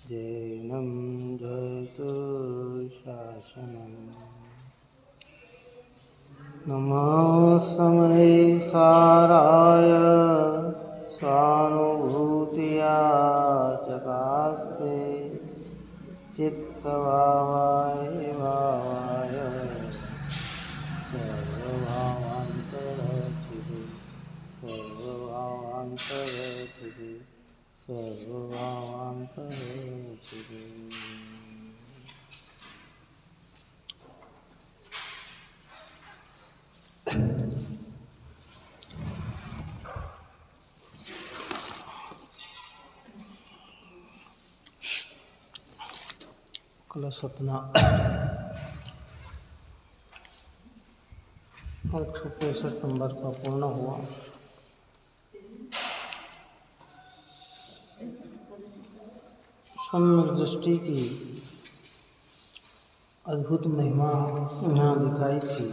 जैनं जयतु शासनम्। नमस्मै साराय स्वानुभूतिया चकास्ते चित्स्वभावाय भावाय सर्वभावान्तरचिते सर्वभावान्तरचिते सर्वभावान्तरचिते। कलश अपना 165 नंबर का पूर्ण हुआ। सम्यक दृष्टि की अद्भुत महिमा यहाँ दिखाई थी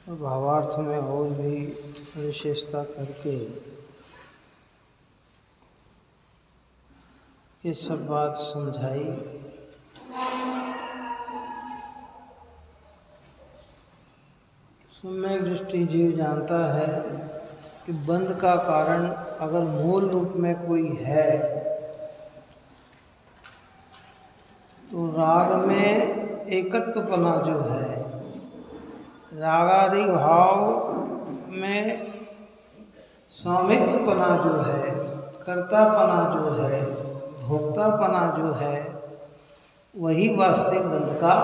और भावार्थ में और भी विशेषता करके ये सब बात समझाई। सम्यक दृष्टि जीव जानता है कि बंध का कारण अगर मूल रूप में कोई है तो राग में एकत्वपना जो है, रागादि भाव में स्वामित्वपना जो है, कर्तापना जो है, भोक्तापना जो है, वही वास्तविक बंध का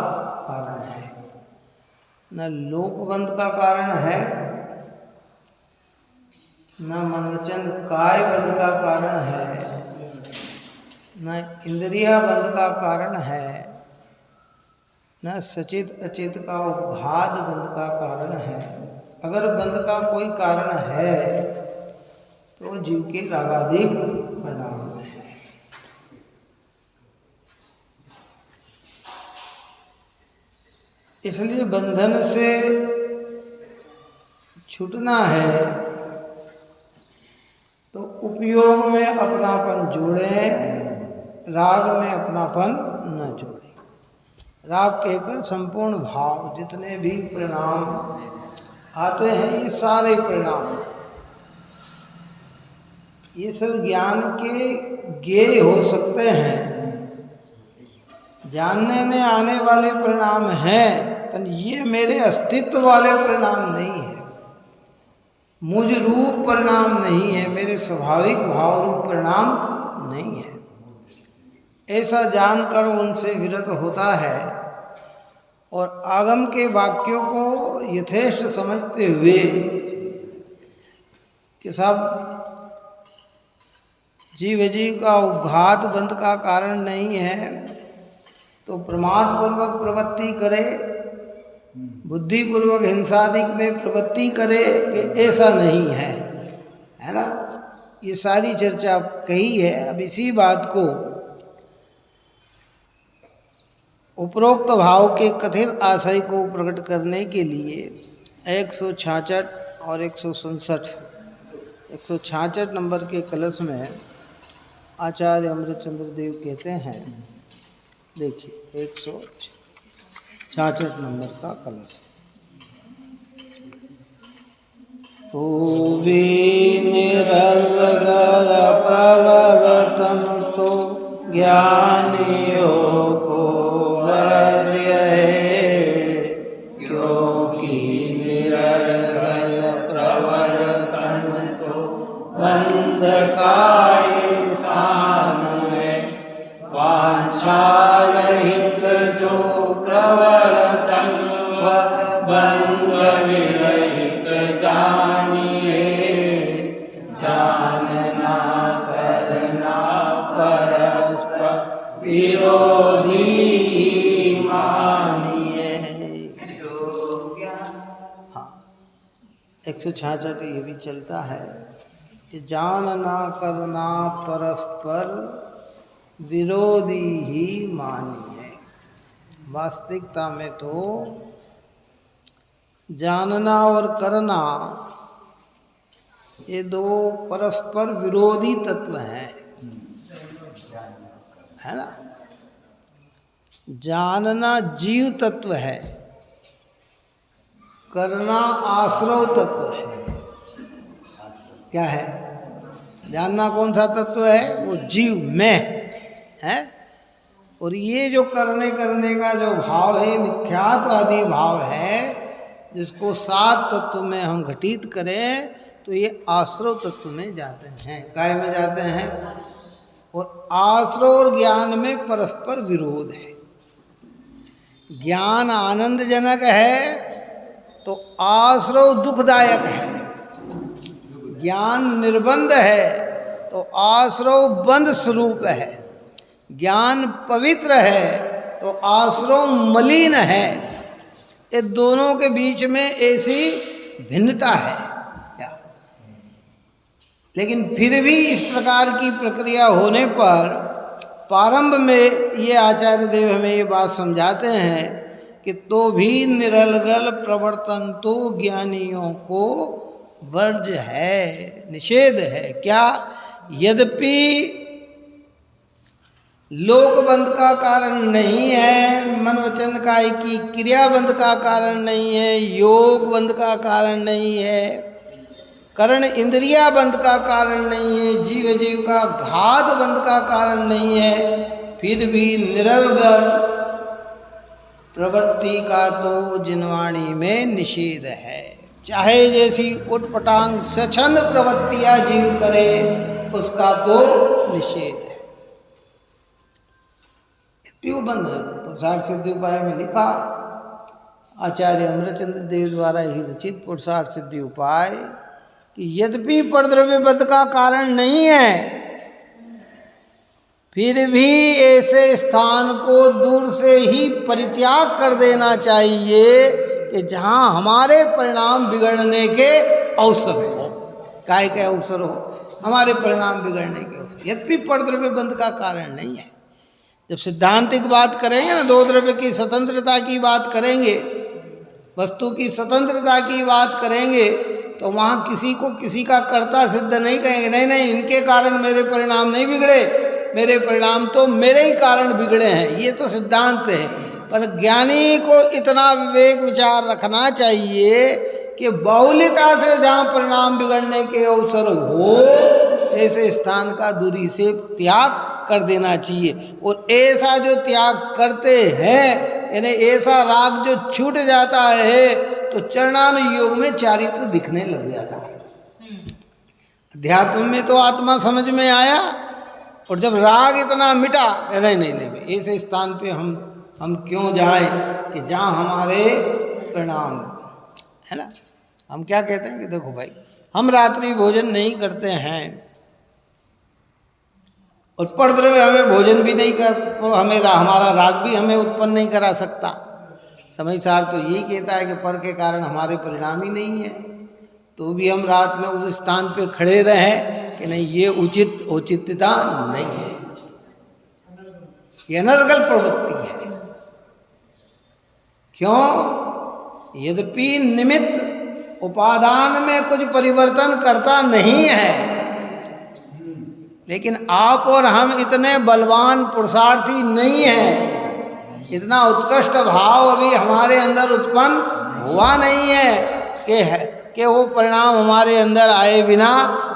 कारण है। न लोक बंध का कारण है, न मनोवचन काय बंध का कारण है, न इंद्रिया बंध का कारण है, न सचित अचित का उपघात बंध का कारण है। अगर बंध का कोई कारण है तो जीव के रागादिक परिणाम में है। इसलिए बंधन से छूटना है तो उपयोग में अपनापन जोड़ें, राग में अपनापन न जोड़ें। राग कहकर संपूर्ण भाव जितने भी परिणाम आते हैं, ये सारे परिणाम, ये सब ज्ञान के ज्ञेय हो सकते हैं, जानने में आने वाले परिणाम हैं, पर ये मेरे अस्तित्व वाले परिणाम नहीं है, मुझ रूप परिणाम नहीं है, मेरे स्वाभाविक भाव रूप परिणाम नहीं है। ऐसा जानकर उनसे विरत होता है और आगम के वाक्यों को यथेष्ट समझते हुए कि सब जीव का उपघात बंध का कारण नहीं है तो प्रमाद पूर्वक प्रवृत्ति करे, बुद्धि पूर्वक हिंसादिक में प्रवृत्ति करे कि ऐसा नहीं है ना। ये सारी चर्चा कही है। अब इसी बात को उपरोक्त भाव के कथित आशय को प्रकट करने के लिए 166 और 166 नंबर के कलश में आचार्य अमृतचंद्र देव कहते हैं, देखिए 166 नंबर का कलश। तो भी निरलगर प्रवर्तन तो ज्ञानियों को वर्य है, क्योंकि निरलगर प्रवर्तन तो बंध का स्थान है। वांछा रहित जो प्रवर्तन वह बंध विरहित जानिए, जानना करना परस्पर विरोधी मानिए। हाँ, 166 ये भी चलता है कि जानना करना परस्पर विरोधी ही मानिए। वास्तविकता में तो जानना और करना ये दो परस्पर विरोधी तत्व हैं। है ना। जानना जीव तत्व है, करना आश्रव तत्व है। क्या है? जानना कौन सा तत्व है? वो जीव, मैं है। और ये जो करने का जो भाव है, मिथ्यात्वादी भाव है, जिसको 7 तत्व में हम घटित करें तो ये आश्रव तत्व में जाते हैं। काय में जाते हैं? और आश्रव और ज्ञान में परस्पर विरोध है। ज्ञान आनंदजनक है तो आश्रव दुखदायक है। ज्ञान निर्बंध है तो आश्रव बंध स्वरूप है। ज्ञान पवित्र है तो आश्रव मलिन है। ये दोनों के बीच में ऐसी भिन्नता है क्या? लेकिन फिर भी इस प्रकार की प्रक्रिया होने पर प्रारंभ में ये आचार्य देव हमें ये बात समझाते हैं कि तो भी निरलगल प्रवर्तन तो ज्ञानियों को वर्ज है, निषेध है। क्या? यद्यपि लोकबंध का कारण नहीं है, मन वचन काय की क्रियाबंध का कारण नहीं है, योग बंध का कारण नहीं है, करण इंद्रिया बंध का कारण नहीं है, जीव का घात बंध का कारण नहीं है, फिर भी निरलगल प्रवृत्ति का तो जिनवाणी में निषेध है। चाहे जैसी उटपटांग स्वच्छंद प्रवृत्तियां जीव करे, उसका तो निषेध है। बंध पुरुषार्थ सिद्धि उपाय में लिखा, आचार्य अमृतचंद्र देव द्वारा ही रचित पुरुषार्थ सिद्धि उपाय, कि यद्यपि परद्रव्य बंध का कारण नहीं है, फिर भी ऐसे स्थान को दूर से ही परित्याग कर देना चाहिए कि जहाँ हमारे परिणाम बिगड़ने के अवसर हो। काय के अवसर हो? हमारे परिणाम बिगड़ने के अवसर। यद्यपि परद्रव्य बंध का कारण नहीं है। जब सिद्धांतिक बात करेंगे ना, 2 द्रव्य की स्वतंत्रता की बात करेंगे, वस्तु की स्वतंत्रता की बात करेंगे, तो वहाँ किसी को किसी का कर्ता सिद्ध नहीं कहेंगे। नहीं, इनके कारण मेरे परिणाम नहीं बिगड़े, मेरे परिणाम तो मेरे ही कारण बिगड़े हैं। ये तो सिद्धांत है। पर ज्ञानी को इतना विवेक विचार रखना चाहिए कि बहुलता से जहाँ परिणाम बिगड़ने के अवसर हो, ऐसे स्थान का दूरी से त्याग कर देना चाहिए। और ऐसा जो त्याग करते हैं, यानी ऐसा राग जो छूट जाता है, तो चरणानुयोग में चारित्र दिखने लग जाता है। अध्यात्म में तो आत्मा समझ में आया, और जब राग इतना मिटा, नहीं, ऐसे स्थान पे हम क्यों जाएं कि जहाँ हमारे परिणाम है ना। हम क्या कहते हैं कि देखो भाई, हम रात्रि भोजन नहीं करते हैं, और परद्रव्य हमें भोजन भी नहीं कर, हमारा राग भी हमें उत्पन्न नहीं करा सकता। समय सार तो यही कहता है कि पर के कारण हमारे परिणाम ही नहीं है, तो भी हम रात में उस स्थान पे खड़े रहें कि नहीं, ये औचित्यता नहीं है, ये अनर्गल प्रवृत्ति है। क्यों? यद्यपि निमित्त उपादान में कुछ परिवर्तन करता नहीं है, लेकिन आप और हम इतने बलवान पुरुषार्थी नहीं हैं, इतना उत्कृष्ट भाव अभी हमारे अंदर उत्पन्न हुआ नहीं है कि वो परिणाम हमारे अंदर आए बिना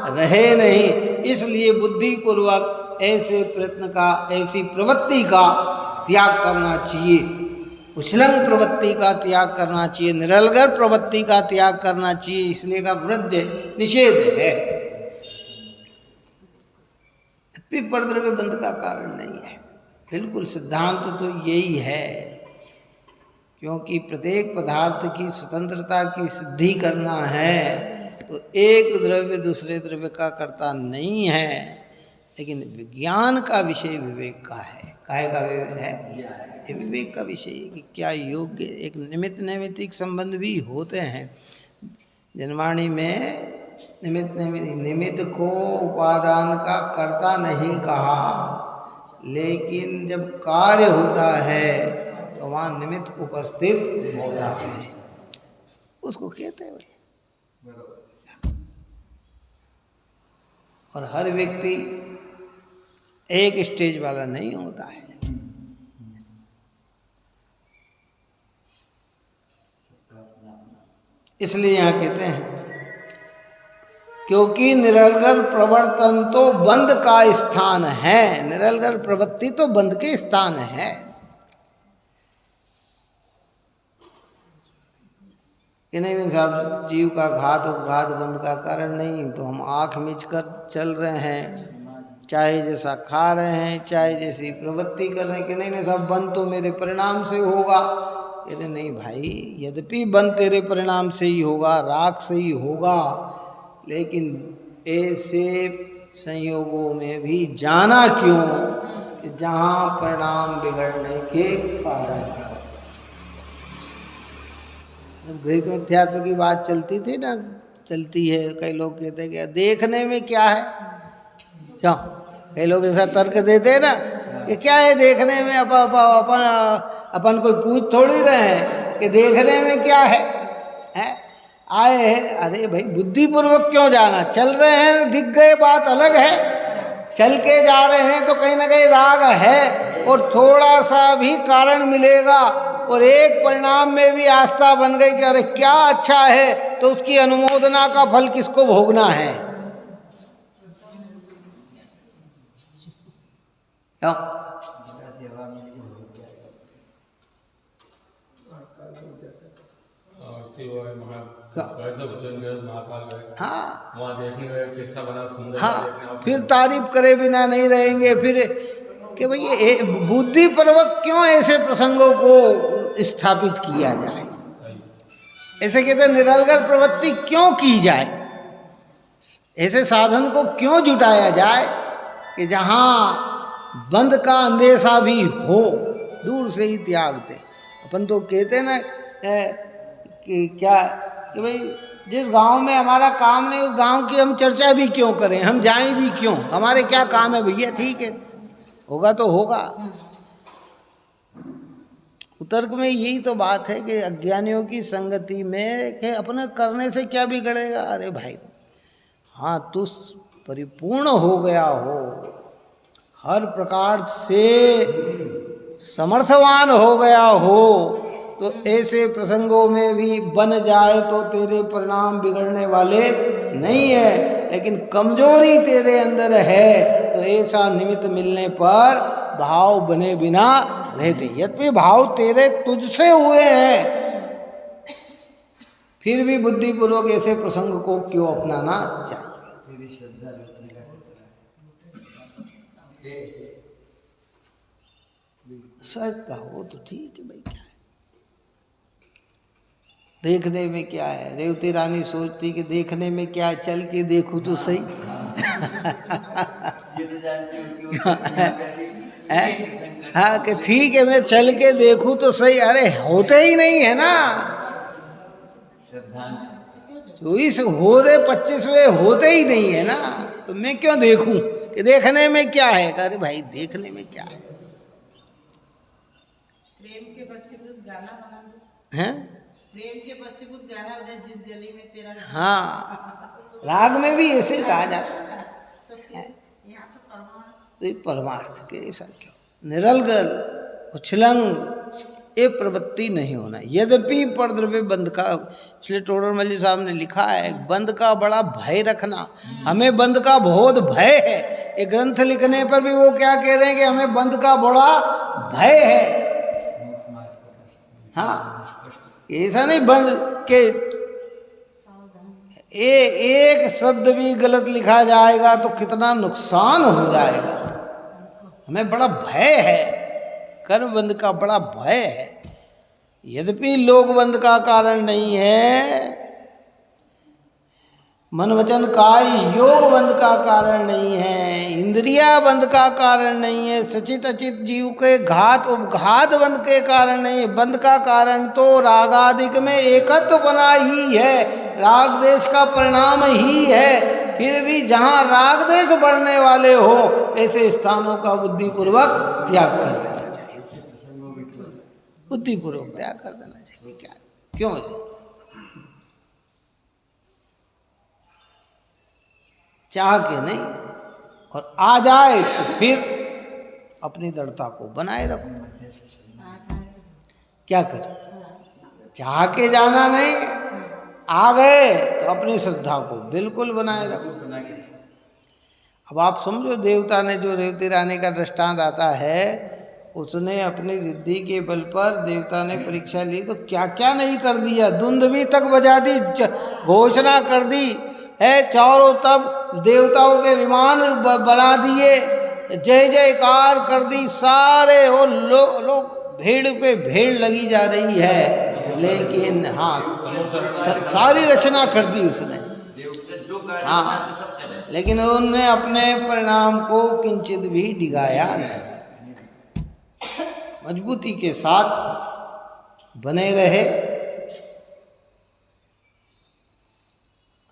रहे नहीं। इसलिए बुद्धिपूर्वक ऐसे प्रयत्न का, ऐसी प्रवृत्ति का त्याग करना चाहिए, उछलंग प्रवृत्ति का त्याग करना चाहिए, निरलगर प्रवृत्ति का त्याग करना चाहिए। इसलिए का वृद्ध निषेध है। परद्रव्य बंध का कारण नहीं है, बिल्कुल सिद्धांत तो यही है। क्योंकि प्रत्येक पदार्थ की स्वतंत्रता की सिद्धि करना है, तो एक द्रव्य दूसरे द्रव्य का कर्ता नहीं है, लेकिन विज्ञान का विषय विवेक का है। काहे का विवेक है? ये विवेक का विषय है कि क्या योग्य, एक निमित्त नैमित्तिक संबंध भी होते हैं। जनवाणी में निमित्त को उपादान का कर्ता नहीं कहा, लेकिन जब कार्य होता है तो वहाँ निमित्त उपस्थित होता है, उसको कहते हैं भाई। और हर व्यक्ति एक स्टेज वाला नहीं होता है। इसलिए यहाँ कहते हैं क्योंकि निरलगल प्रवर्तन तो बंद का स्थान है, निरलगल प्रवृत्ति तो बंद के स्थान है। कि नहीं साहब, जीव का घात उपघात बंद का कारण नहीं, तो हम आँख मीच कर चल रहे हैं, चाहे जैसा खा रहे हैं, चाहे जैसी प्रवृत्ति कर रहे हैं। कि नहीं साहब, बंद तो मेरे परिणाम से होगा। कहते नहीं भाई, यद्यपि बंद तेरे परिणाम से ही होगा, राग से ही होगा, लेकिन ऐसे संयोगों में भी जाना क्यों कि जहाँ परिणाम बिगड़ने के कारण है। जब गृहीत मिथ्यात्व की बात चलती थी ना, चलती है, कई लोग कहते हैं कि देखने में क्या है, क्यों कई लोग ऐसा तर्क देते हैं ना कि क्या है देखने में, अपन कोई पूछ थोड़ी रहे हैं कि देखने में क्या है, आए हैं। अरे भाई बुद्धिपूर्वक क्यों जाना, चल रहे हैं दिख गए बात अलग है, चल के जा रहे हैं तो कहीं ना कहीं राग है और थोड़ा सा भी कारण मिलेगा और एक परिणाम में भी आस्था बन गई कि अरे क्या अच्छा है, तो उसकी अनुमोदना का फल किसको भोगना है। क्यों? हाँ, वहाँ देखने गए कैसा बना सुंदर। हाँ, फिर तारीफ करे बिना नहीं रहेंगे। फिर कि भाई ये बुद्धिपूर्वक क्यों ऐसे प्रसंगों को स्थापित किया जाए, ऐसे कहते निरलगल प्रवृत्ति क्यों की जाए, ऐसे साधन को क्यों जुटाया जाए कि जहाँ बंद का अंदेशा भी हो, दूर से ही त्याग दे। अपन तो कहते ना कि क्या कि भाई जिस गांव में हमारा काम नहीं, उस गांव की हम चर्चा भी क्यों करें, हम जाएं भी क्यों, हमारे क्या काम है भैया। ठीक है, होगा तो होगा। तर्क में यही तो बात है कि अज्ञानियों की संगति में कि अपने करने से क्या बिगड़ेगा। अरे भाई हाँ, तू परिपूर्ण हो गया हो, हर प्रकार से समर्थवान हो गया हो, तो ऐसे प्रसंगों में भी बन जाए तो तेरे परिणाम बिगड़ने वाले नहीं है। लेकिन कमजोरी तेरे अंदर है तो ऐसा निमित्त मिलने पर भाव बने बिना रहते। यद्यपि भाव तेरे तुझसे हुए हैं, फिर भी बुद्धिपूर्वक ऐसे प्रसंग को क्यों अपनाना चाहिए। सच हो तो ठीक है भाई, क्या है देखने में क्या है। रेवती रानी सोचती कि देखने में क्या है, चल के देखूं तो सही। हाँ कि ठीक है मैं चल के देखूं तो सही। अरे होते ही नहीं है ना, 24 हो रहे 25वें होते ही नहीं है ना, तो मैं क्यों देखूं कि देखने में क्या है। अरे भाई देखने में क्या है, प्रेम के वशीभूत गाना बना दो। हैं? प्रेम के वशीभूत गाना बजा, जिस गली में तेरा। हाँ, राग में भी ऐसे कहा जाता है। तो यहाँ तो परमार्थ के ऐसा क्यों, निरलगल उछलंग ये प्रवृत्ति नहीं होना। यद्यपि परद्रव्य बंद का, इसलिए टोडरमल साहब ने लिखा है बंद का बड़ा भय रखना। हमें बंद का बहुत भय है। ये ग्रंथ लिखने पर भी वो क्या कह रहे हैं कि हमें बंद का बड़ा भय है। हाँ, ऐसा नहीं बंद के एक शब्द भी गलत लिखा जाएगा तो कितना नुकसान हो जाएगा। हमें बड़ा भय है, कर्म बंद का बड़ा भय है। यद्यपि लोक बंद का कारण नहीं है, मन वचन काय योग बंद का कारण नहीं है, इंद्रिया बंद का कारण नहीं है, सचित अचित जीव के घात उपघात बंद के कारण नहीं है। बंद का कारण तो रागादिक में एकत्व बना ही है, राग देश का परिणाम ही है। फिर भी जहाँ राग देश बढ़ने वाले हो ऐसे स्थानों का बुद्धिपूर्वक त्याग कर देना चाहिए। बुद्धिपूर्वक त्याग कर देना चाहिए। क्या क्यों है? चाह के नहीं, और आ जाए तो फिर अपनी दृढ़ता को बनाए रखो। क्या करें, चाह के जाना नहीं, आ गए तो अपनी श्रद्धा को बिल्कुल बनाए रखो। अब आप समझो, देवता ने जो रेवती रानी का दृष्टांत आता है, उसने अपनी रिद्धि के बल पर देवता ने परीक्षा ली तो क्या क्या नहीं कर दिया, दुंदुभी तक बजा दी, घोषणा कर दी है, चारों तरफ देवताओं के विमान बना दिए, जय जयकार कर दी, सारे वो लोग भीड़ पे भीड़ लगी जा रही है, लेकिन हाँ सारी रचना कर दी उसने, हाँ, लेकिन उन्होंने अपने परिणाम को किंचित भी डिगाया नहीं, मजबूती के साथ बने रहे।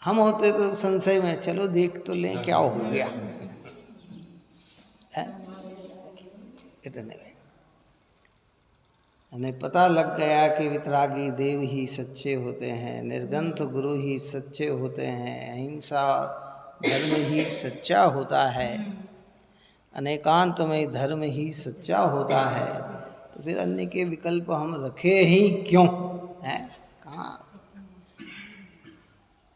हम होते तो संशय में चलो देख तो लें क्या हो गया, इतने हमें पता लग गया कि वितरागी देव ही सच्चे होते हैं, निर्ग्रंथ गुरु ही सच्चे होते हैं, अहिंसा धर्म ही सच्चा होता है, अनेकांतमय धर्म ही सच्चा होता है, तो फिर अन्य के विकल्प हम रखे ही क्यों हैं, कहाँ।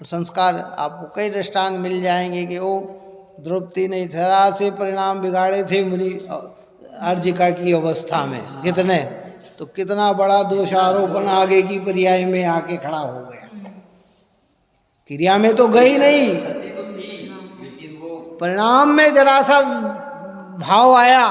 और संस्कार आपको कई दृष्टांत मिल जाएंगे कि वो द्रौपदी ने जरा से परिणाम बिगाड़े थे मुनि अर्जिका की अवस्था में, कितने तो कितना बड़ा दोषारोपण आगे की पर्याय में आके खड़ा हो गया, क्रिया में तो गई नहीं, परिणाम में जरा सा भाव आया,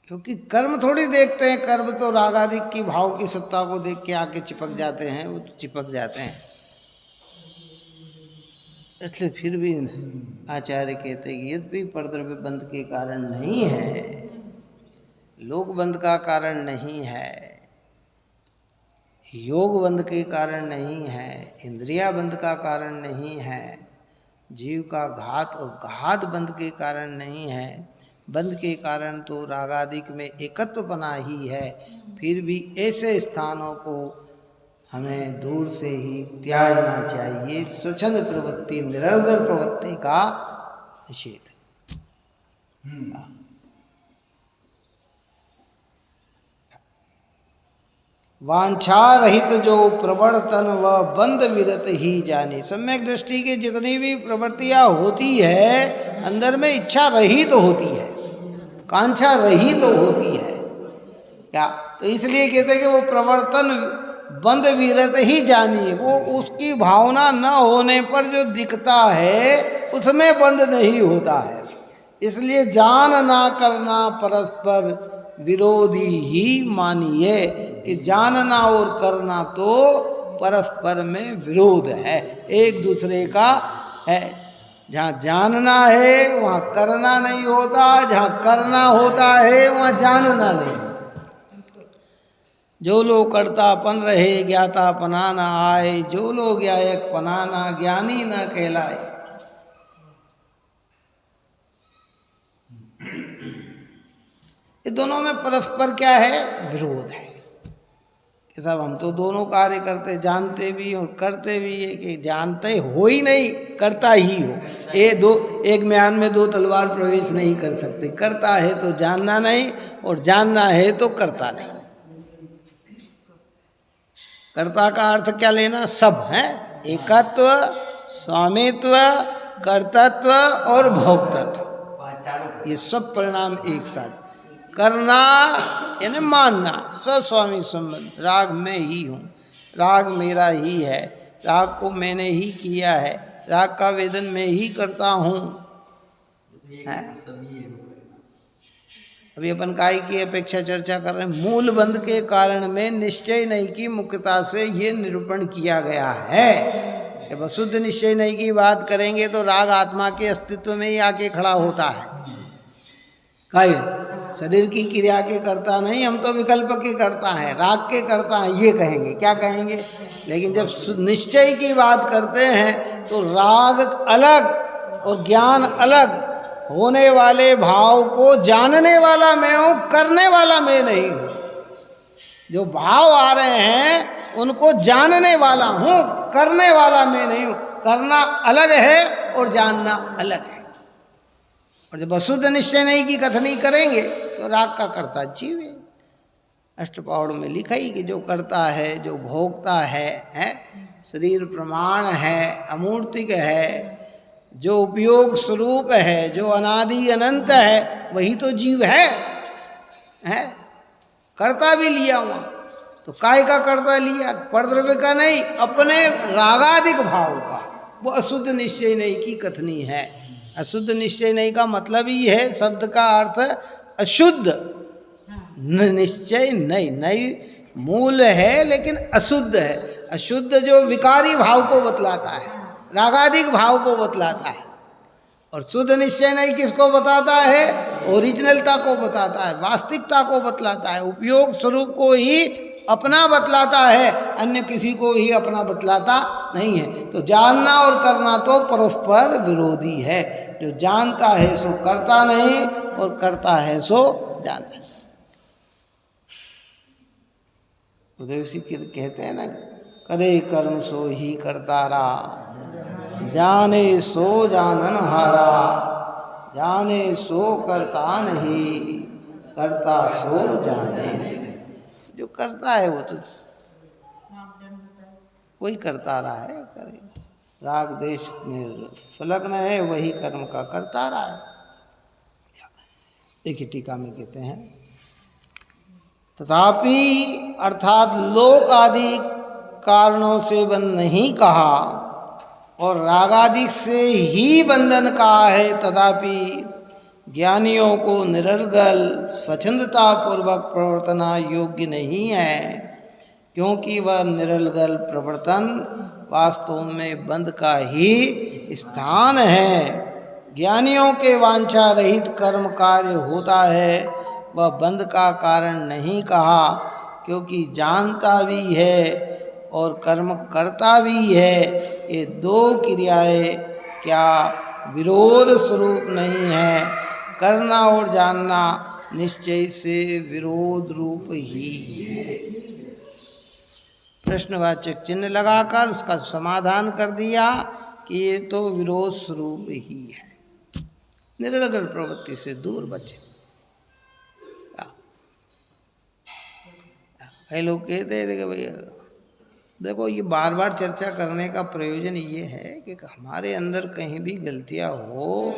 क्योंकि कर्म थोड़ी देखते हैं, कर्म तो रागादिक की भाव की सत्ता को देख के आके चिपक जाते हैं, वो चिपक जाते हैं। इसलिए फिर भी आचार्य कहते हैं कि यद्यपि परद्रव्य बंध के कारण नहीं है, लोक बंध का कारण नहीं है, योग बंध के कारण नहीं है, इंद्रिया बंध का कारण नहीं है, जीव का घात और घात बंध के कारण नहीं है, बंध के कारण तो रागादिक में एकत्व बना ही है। फिर भी ऐसे स्थानों को हमें दूर से ही त्यागना चाहिए, स्वच्छंद प्रवृत्ति निरर्गल प्रवृत्ति का निषेध। वांछा रहित जो प्रवर्तन व बंद विरत ही जाने, सम्यक दृष्टि की जितनी भी प्रवृत्तियां होती है अंदर में इच्छा रहित होती है, कांक्षा रहित होती है क्या, तो इसलिए कहते हैं कि वो प्रवर्तन बंद विरत ही जानिए, वो उसकी भावना न होने पर जो दिखता है उसमें बंद नहीं होता है। इसलिए जान ना करना परस्पर विरोधी ही मानिए, कि जानना और करना तो परस्पर में विरोध है, एक दूसरे का है। जहाँ जानना है वहाँ करना नहीं होता, जहाँ करना होता है वहाँ जानना नहीं। जो लोग कर्तापन रहे ज्ञाता पना न आए, जो लोग ज्ञायक पना न ज्ञानी न कहलाए। ये दोनों में परस्पर क्या है, विरोध है कि सब हम तो दोनों कार्य करते, जानते भी और करते भी है, कि जानते हो ही नहीं करता ही हो, ये दो एक म्यान में दो तलवार प्रवेश नहीं कर सकते, करता है तो जानना नहीं और जानना है तो करता नहीं। कर्ता का अर्थ क्या लेना, सब है, एकत्व, स्वामित्व, कर्तृत्व और भोक्तृत्व, ये सब परिणाम एक साथ। करना यानी मानना, स्वस्वामी संबंध, राग मैं ही हूँ, राग मेरा ही है, राग को मैंने ही किया है, राग का वेदन मैं ही करता हूँ। अभी अपन काय की अपेक्षा चर्चा कर रहे हैं, मूल बंध के कारण में निश्चय नहीं की मुख्यता से ये निरूपण किया गया है। जब अशुद्ध निश्चय नहीं की बात करेंगे तो राग आत्मा के अस्तित्व में ही आके खड़ा होता है। काय शरीर की क्रिया के करता नहीं, हम तो विकल्प के करता है, राग के करता है, ये कहेंगे, क्या कहेंगे। लेकिन जब निश्चय की बात करते हैं तो राग अलग और ज्ञान अलग, होने वाले भाव को जानने वाला मैं हूँ, करने वाला मैं नहीं हूँ। जो भाव आ रहे हैं उनको जानने वाला हूँ, करने वाला मैं नहीं हूँ। करना अलग है और जानना अलग है। और जब अशुद्ध निश्चय नहीं की कथनी करेंगे तो राग का कर्ता जीव है। अष्टपौड़ में लिखा ही कि जो करता है, जो भोगता है, शरीर प्रमाण है, अमूर्तिक है, जो उपयोग स्वरूप है, जो अनादि अनंत है, वही तो जीव है। कर्ता भी लिया वहाँ, तो काय का कर्ता लिया? परद्रव्य का नहीं, अपने रागादिक भाव का। वो अशुद्ध निश्चय नहीं की कथनी है। अशुद्ध निश्चय नहीं का मतलब ही है, शब्द का अर्थ अशुद्ध निश्चय नहीं। नहीं मूल है लेकिन अशुद्ध है। अशुद्ध जो विकारी भाव को बतलाता है, रागादिक भाव को बतलाता है। और शुद्ध निश्चय नहीं किसको बताता है? ओरिजिनलता को बताता है, वास्तविकता को बतलाता है, उपयोग स्वरूप को ही अपना बतलाता है, अन्य किसी को ही अपना बतलाता नहीं है। तो जानना और करना तो परस्पर विरोधी है। जो जानता है सो करता नहीं, और करता है सो जानता है। उदयसी कहते हैं ना, करे कर्म सो ही करतारा, जाने सो जानन हारा, जाने सो करता नहीं, करता सो जाने नहीं। जो करता है वो तो वही करता रहा है। करे राग देश में संलग्न है, वही कर्म का करता रहा है। देखिए टीका में कहते हैं, तथापि अर्थात लोक आदि कारणों से बंध नहीं कहा और रागादि से ही बंधन कहा है। तथापि ज्ञानियों को निरर्गल स्वच्छंदता पूर्वक प्रवर्तना योग्य नहीं है, क्योंकि वह निरर्गल प्रवर्तन वास्तव में बंध का ही स्थान है। ज्ञानियों के वांछा रहित कर्म कार्य होता है, वह बंध का कारण नहीं कहा, क्योंकि जानता भी है और कर्म करता भी है। ये दो क्रियाएं क्या विरोध स्वरूप नहीं है? करना और जानना निश्चय से विरोध रूप ही है। प्रश्नवाचक चिन्ह लगाकर उसका समाधान कर दिया कि ये तो विरोध स्वरूप ही है। निरर्गल प्रवृत्ति से दूर बचे। कई लोग कहते हैं कि भैया देखो, ये बार बार चर्चा करने का प्रयोजन ये है कि हमारे अंदर कहीं भी गलतियां हो,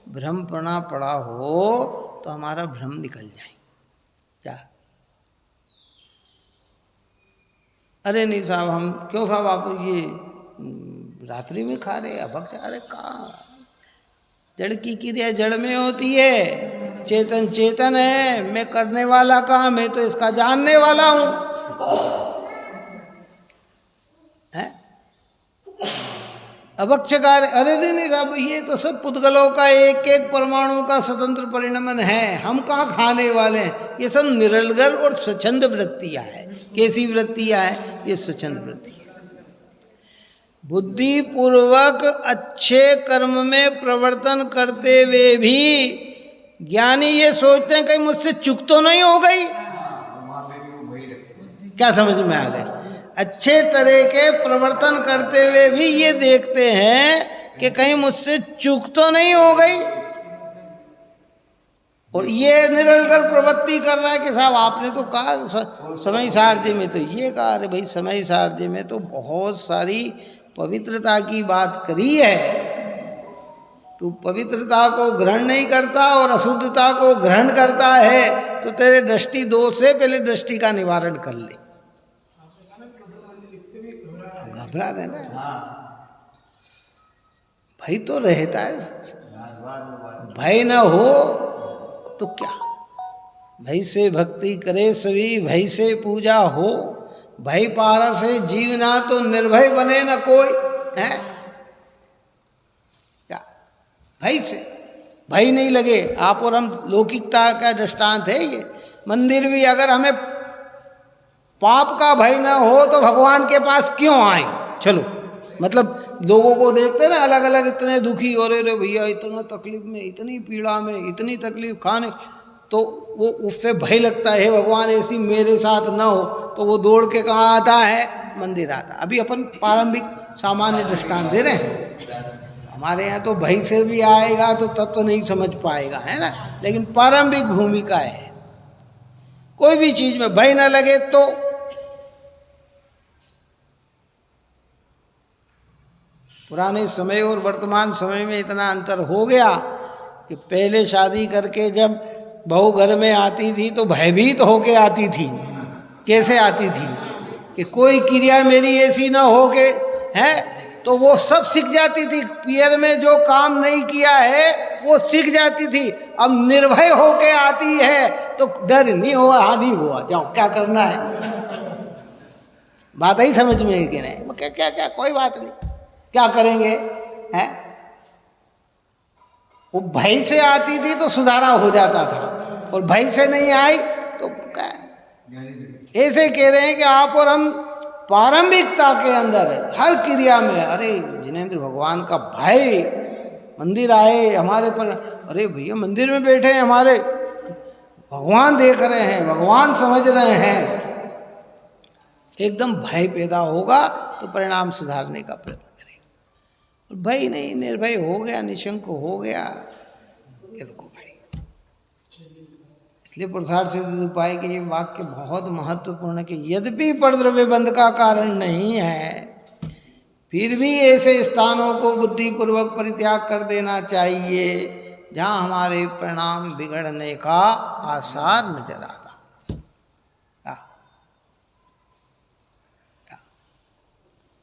भ्रमपना पड़ा हो, तो हमारा भ्रम निकल जाए। क्या? अरे नहीं साहब, हम क्यों साहब आप ये रात्रि में खा रहे अभक्ष? अरे कहाँ, जड़ की क्रिया जड़ में होती है, चेतन चेतन है। मैं करने वाला काम है तो इसका जानने वाला हूं। अभक्ष कार्य, अरे नहीं साहब, ये तो सब पुद्गलों का एक एक परमाणु का स्वतंत्र परिणमन है, हम कहाँ खाने वाले हैं। ये सब निरर्गल और स्वच्छंद वृत्तियाँ है। कैसी वृत्तियाँ है? ये स्वच्छंद वृत्ति। बुद्धि पूर्वक अच्छे कर्म में प्रवर्तन करते हुए भी ज्ञानी ये सोचते हैं कहीं मुझसे चूक तो नहीं हो गई। क्या समझ में आ गए? अच्छे तरह के प्रवर्तन करते हुए भी ये देखते हैं कि कहीं मुझसे चूक तो नहीं हो गई। और ये निरंतर प्रवृत्ति कर रहा है कि साहब आपने तो कहा समय सारथी में, तो ये कहा, अरे भाई समय सारथी में तो बहुत सारी पवित्रता की बात करी है। तू पवित्रता को ग्रहण नहीं करता और अशुद्धता को ग्रहण करता है, तो तेरे दृष्टि दोष से पहले दृष्टि का निवारण कर ले। घबरा रहे ना, भय तो रहता है। भय न हो तो क्या? भय से भक्ति करे सभी, भय से पूजा हो। भय पारा से जीवना तो निर्भय बने न कोई है। क्या भय से? भय नहीं लगे आप और हम, लौकिकता का दृष्टांत है ये। मंदिर भी अगर हमें पाप का भय न हो तो भगवान के पास क्यों आए? चलो, मतलब लोगों को देखते ना अलग अलग, इतने दुखी हो रहे भैया, इतना तकलीफ में, इतनी पीड़ा में, इतनी तकलीफ खाने, तो वो उससे भय लगता है भगवान ऐसी मेरे साथ ना हो, तो वो दौड़ के कहाँ आता है? मंदिर आता। अभी अपन प्रारंभिक सामान्य दृष्टांत दे रहे हैं। हमारे यहाँ तो भय से भी आएगा तो तत्व नहीं समझ पाएगा, है ना। लेकिन प्रारंभिक भूमिका है, कोई भी चीज में भय न लगे तो पुराने समय और वर्तमान समय में इतना अंतर हो गया कि पहले शादी करके जब बहू घर में आती थी तो भयभीत होके आती थी। कैसे आती थी कि कोई क्रिया मेरी ऐसी ना हो के, है, तो वो सब सीख जाती थी। पियर में जो काम नहीं किया है वो सीख जाती थी। अब निर्भय होके आती है तो डर नहीं हुआ, हाँ नहीं हुआ, जाओ क्या करना है। बात ही समझ में कि नहीं, क्या क्या क्या कोई बात नहीं, क्या करेंगे, हैं। वो भय से आती थी तो सुधारा हो जाता था, और भय से नहीं आई तो क्या। ऐसे कह रहे हैं कि आप और हम प्रारंभिकता के अंदर हर क्रिया में, अरे जिनेंद्र भगवान का भय, मंदिर आए हमारे पर, अरे भैया मंदिर में बैठे हैं हमारे, भगवान देख रहे हैं, भगवान समझ रहे हैं, एकदम भय पैदा होगा तो परिणाम सुधारने का प्रयत्न करेगा। भय नहीं, निर्भय हो गया, निशंक हो गया, रुको भाई। इसलिए पुरुषार्थ से उपाय के ये वाक्य बहुत महत्वपूर्ण है कि यद्यपि परद्रव्य बंध का कारण नहीं है, फिर भी ऐसे स्थानों को बुद्धिपूर्वक परित्याग कर देना चाहिए जहाँ हमारे परिणाम बिगड़ने का आसार नजर आता।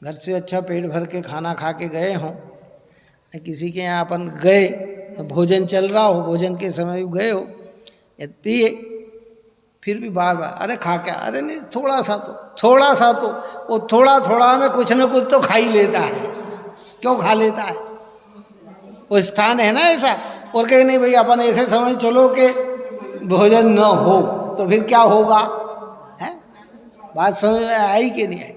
घर से अच्छा पेट भर के खाना खा के गए हों, किसी के यहाँ अपन गए, भोजन चल रहा हो, भोजन के समय गए हो, पिए, फिर भी बार बार अरे खा क्या, अरे नहीं थोड़ा सा तो, वो थोड़ा थोड़ा में कुछ न कुछ तो खा ही लेता है। क्यों खा लेता है, वो स्थान है ना ऐसा। और कहे नहीं भाई अपन ऐसे समझ चलो कि भोजन न हो तो फिर क्या होगा, है। बात समझ में आई कि नहीं आई।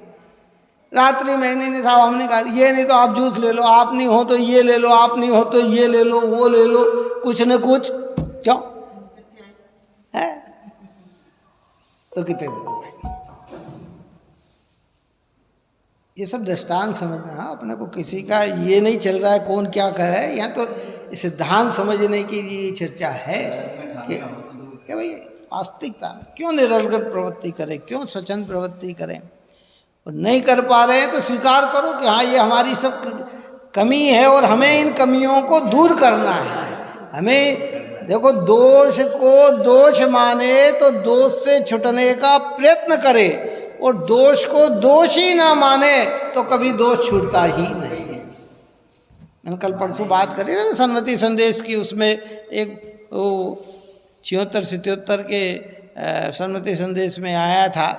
रात्रि में नहीं साहब हमने कहा ये नहीं तो आप जूस ले लो, आप नहीं हो तो ये ले लो, आप नहीं हो तो ये ले लो, वो ले लो, कुछ न कुछ, क्यों है तो कितने को भाई। ये सब दृष्टांत समझना, अपने को किसी का ये नहीं चल रहा है कौन क्या कह रहा है, यहाँ तो सिद्धांत समझने की ये चर्चा है कि भाई वास्तविकता क्यों निरलगत प्रवृत्ति करें, क्यों स्वच्छंद प्रवृत्ति करें। और नहीं कर पा रहे हैं तो स्वीकार करो कि हाँ ये हमारी सब कमी है और हमें इन कमियों को दूर करना है। हमें देखो, दोष को दोष माने तो दोष से छुटने का प्रयत्न करे, और दोष को दोष ही ना माने तो कभी दोष छूटता ही नहीं है। मैंने कल परसों बात करी ना सन्मति संदेश की, उसमें एक 76-77 के सन्मति संदेश में आया था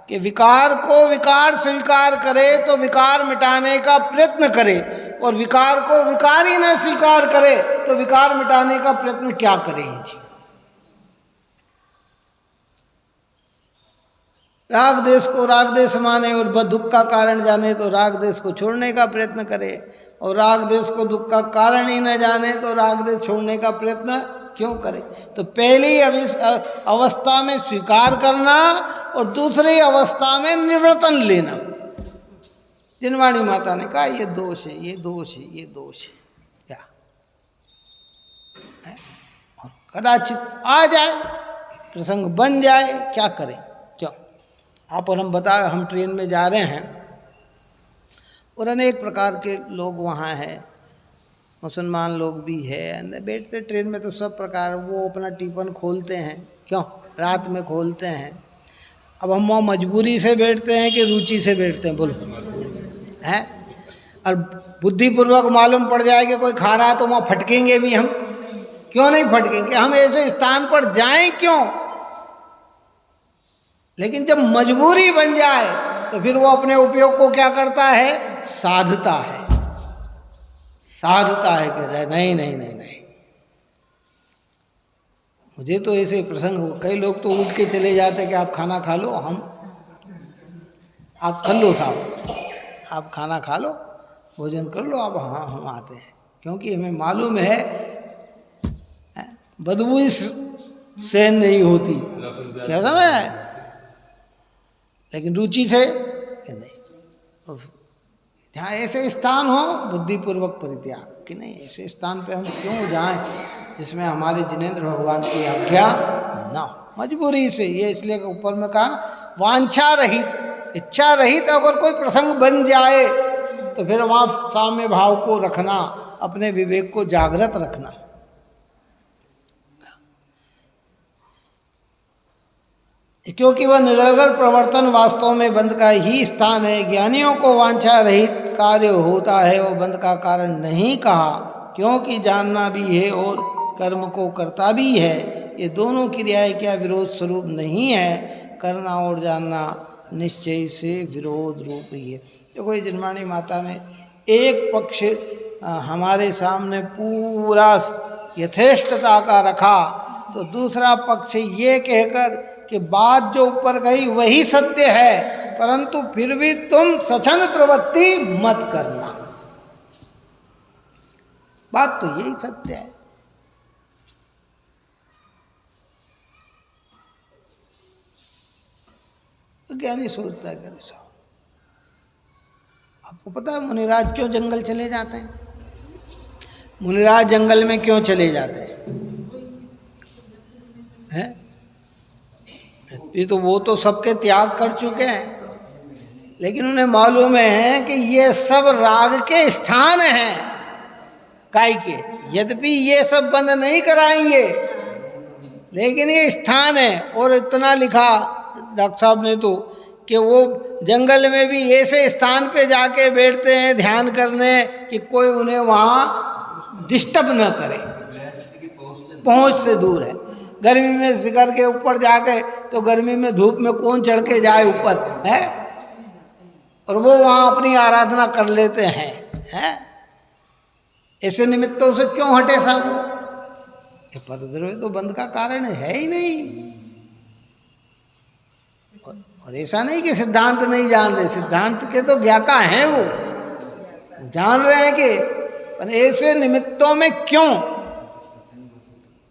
कि विकार को विकार स्वीकार करे तो विकार मिटाने का प्रयत्न करे, और विकार को विकार ही न स्वीकार करे तो विकार मिटाने का प्रयत्न क्या करे जी। राग देश को राग देश माने और दुख का कारण जाने तो राग देश को छोड़ने का प्रयत्न करे, और राग देश को दुख का कारण ही न जाने तो राग देश छोड़ने का प्रयत्न क्यों करे। तो पहली अवस्था में स्वीकार करना और दूसरी अवस्था में निवर्तन लेना। जिनवाणी माता ने कहा ये दोष है, ये दोष है, ये दोष है, क्या है? और कदाचित आ जाए, प्रसंग बन जाए, क्या करें। क्यों आप और हम बताए, हम ट्रेन में जा रहे हैं और अनेक प्रकार के लोग वहाँ हैं, मुसलमान लोग भी है, बैठते ट्रेन में तो सब प्रकार, वो अपना टिफिन खोलते हैं, क्यों रात में खोलते हैं। अब हम वहाँ मजबूरी से बैठते हैं कि रुचि से बैठते हैं, बोलो हैं। और बुद्धिपूर्वक मालूम पड़ जाए कि कोई खा रहा है तो वहाँ फटकेंगे भी हम, क्यों नहीं फटकेंगे। हम ऐसे स्थान पर जाएं क्यों। लेकिन जब मजबूरी बन जाए तो फिर वो अपने उपयोग को क्या करता है, साधता है, साधता है कि नहीं नहीं नहीं नहीं। मुझे तो ऐसे प्रसंग हो, कई लोग तो उठ के चले जाते कि आप खाना खा लो, आप कर लो साहब, आप खाना खा लो, भोजन कर लो, अब हाँ हम आते हैं, क्योंकि हमें मालूम है बदबू सहन नहीं होती, क्या समझ। लेकिन रुचि से नहीं, जहाँ ऐसे स्थान हो बुद्धिपूर्वक परित्याग। कि नहीं, ऐसे स्थान पे हम क्यों जाएं जिसमें हमारे जिनेंद्र भगवान की आज्ञा ना हो, मजबूरी से। ये इसलिए ऊपर में कहा ना, वांछा रहित, इच्छा रहित अगर कोई प्रसंग बन जाए तो फिर वहाँ साम्य भाव को रखना, अपने विवेक को जागृत रखना। क्योंकि वह निरंतर प्रवर्तन वास्तव में बंध का ही स्थान है। ज्ञानियों को वांछा रहित कार्य होता है, वो बंध का कारण नहीं कहा, क्योंकि जानना भी है और कर्म को करता भी है। ये दोनों क्रियाएं क्या विरोध स्वरूप नहीं है? करना और जानना निश्चय से विरोध रूप ही है। देखो ये जिनवाणी माता ने एक पक्ष हमारे सामने पूरा यथेष्टता का रखा, तो दूसरा पक्ष ये कहकर कि बात जो ऊपर गई वही सत्य है, परंतु फिर भी तुम स्वच्छंद प्रवृत्ति मत करना। बात तो यही सत्य है। तो ज्ञानी सोचता है कि साहब, आपको पता है मुनिराज क्यों जंगल चले जाते हैं? मुनिराज जंगल में क्यों चले जाते हैं? ये तो वो तो सबके त्याग कर चुके हैं, लेकिन उन्हें मालूम है कि ये सब राग के स्थान हैं, काय के। यद्यपि ये सब बंद नहीं कराएंगे, लेकिन ये स्थान है। और इतना लिखा डॉक्टर साहब ने तो कि वो जंगल में भी ऐसे स्थान पे जाके बैठते हैं ध्यान करने कि कोई उन्हें वहाँ डिस्टर्ब न करे, पहुँच से दूर है। गर्मी में शिखर के ऊपर जाके, तो गर्मी में धूप में कौन चढ़ के जाए ऊपर है, और वो वहाँ अपनी आराधना कर लेते हैं। ऐसे निमित्तों से क्यों हटे साहब? ये परद्रव्य तो बंद का कारण है ही नहीं। और ऐसा नहीं कि सिद्धांत नहीं जान रहे, सिद्धांत के तो ज्ञाता हैं, वो जान रहे हैं कि, पर ऐसे निमित्तों में क्यों?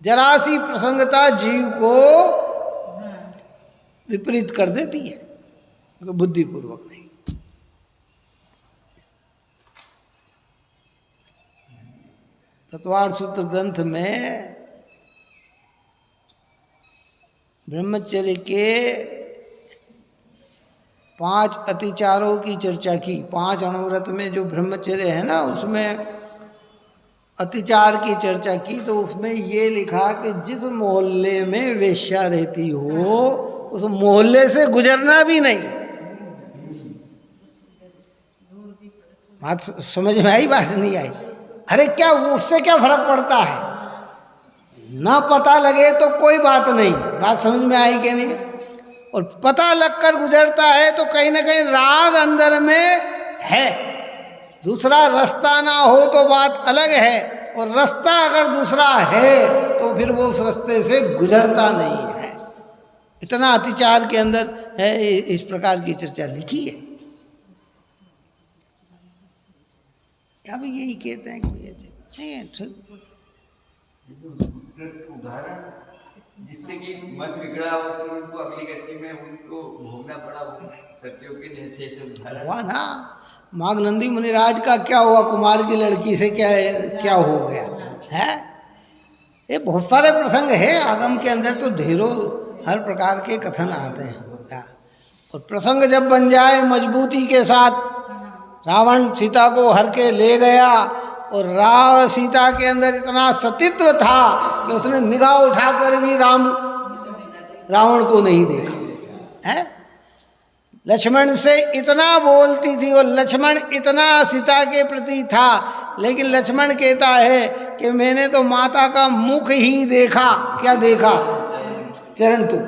जरा सी प्रसंगता जीव को विपरीत कर देती है, बुद्धिपूर्वक नहीं। तत्वार्थ सूत्र ग्रंथ में ब्रह्मचर्य के 5 अतिचारों की चर्चा की। 5 अणुव्रत में जो ब्रह्मचर्य है ना, उसमें अतिचार की चर्चा की। तो उसमें ये लिखा कि जिस मोहल्ले में वेश्या रहती हो, उस मोहल्ले से गुजरना भी नहीं। बात समझ में आई? बात नहीं आई? अरे क्या उससे क्या फर्क पड़ता है? ना पता लगे तो कोई बात नहीं। बात समझ में आई कि नहीं? और पता लगकर गुजरता है तो कहीं ना कहीं राग अंदर में है। दूसरा रास्ता ना हो तो बात अलग है, और रास्ता अगर दूसरा है तो फिर वो उस रास्ते से गुजरता नहीं है। इतना अतिचार के अंदर है। इस प्रकार की चर्चा लिखी है। अब यही कहते हैं कि उदाहरण जिससे कि मन बिगड़ा हो तो उनको अगली गति में उनको भोगना पड़ा, सत्यों के जैसे उदाहरण हुआ ना। माघनंदी मुनिराज का क्या हुआ? कुमार की लड़की से क्या हो गया है? ये बहुत सारे प्रसंग है आगम के अंदर, तो ढेरों हर प्रकार के कथन आते हैं। और प्रसंग जब बन जाए मजबूती के साथ, रावण सीता को हर के ले गया, और सीता के अंदर इतना सतीत्व था कि उसने निगाह उठाकर भी रावण को नहीं देखा है। लक्ष्मण से इतना बोलती थी, और लक्ष्मण इतना सीता के प्रति था, लेकिन लक्ष्मण कहता है कि मैंने तो माता का मुख ही देखा। क्या देखा? चरण। तो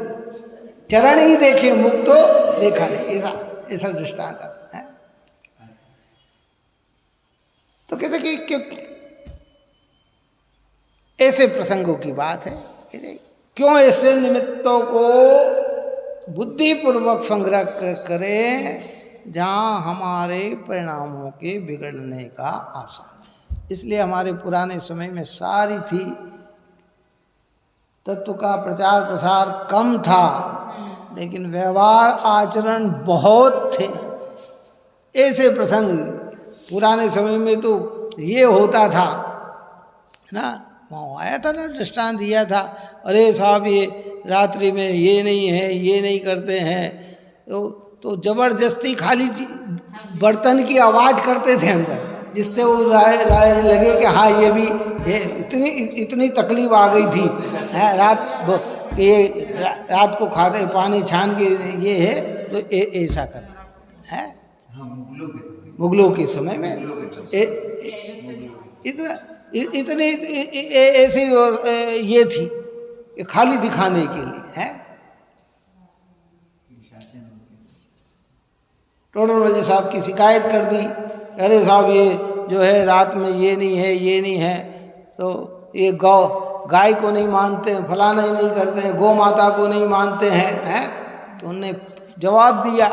चरण ही देखे, मुख तो देखा नहीं। ऐसा दृष्टांत है। तो कहते कि ऐसे प्रसंगों की बात है। क्यों ऐसे निमित्तों को बुद्धिपूर्वक संग्रह करें जहाँ हमारे परिणामों के बिगड़ने का आशा। इसलिए हमारे पुराने समय में सारी थी, तत्व का प्रचार प्रसार कम था, लेकिन व्यवहार आचरण बहुत थे। ऐसे प्रसंग पुराने समय में तो ये होता था ना, वहाँ आया था ना, दृष्टांत दिया था, अरे साहब ये रात्रि में ये नहीं है, ये नहीं करते हैं, तो जबरदस्ती खाली बर्तन की आवाज़ करते थे अंदर, जिससे वो राय लगे कि हाँ ये भी ये इतनी तकलीफ आ गई थी है रात, ये रात को खाते पानी छान के ये है, तो ऐसा करना है। मुगलों के समय में इतनी ऐसी ये थी कि खाली दिखाने के लिए है। टोडर मल्ली साहब की शिकायत कर दी, अरे साहब ये जो है रात में ये नहीं है, ये नहीं है, तो ये गाय को नहीं मानते हैं, फलाना ही नहीं करते हैं, गौ माता को नहीं मानते हैं तो उन्होंने जवाब दिया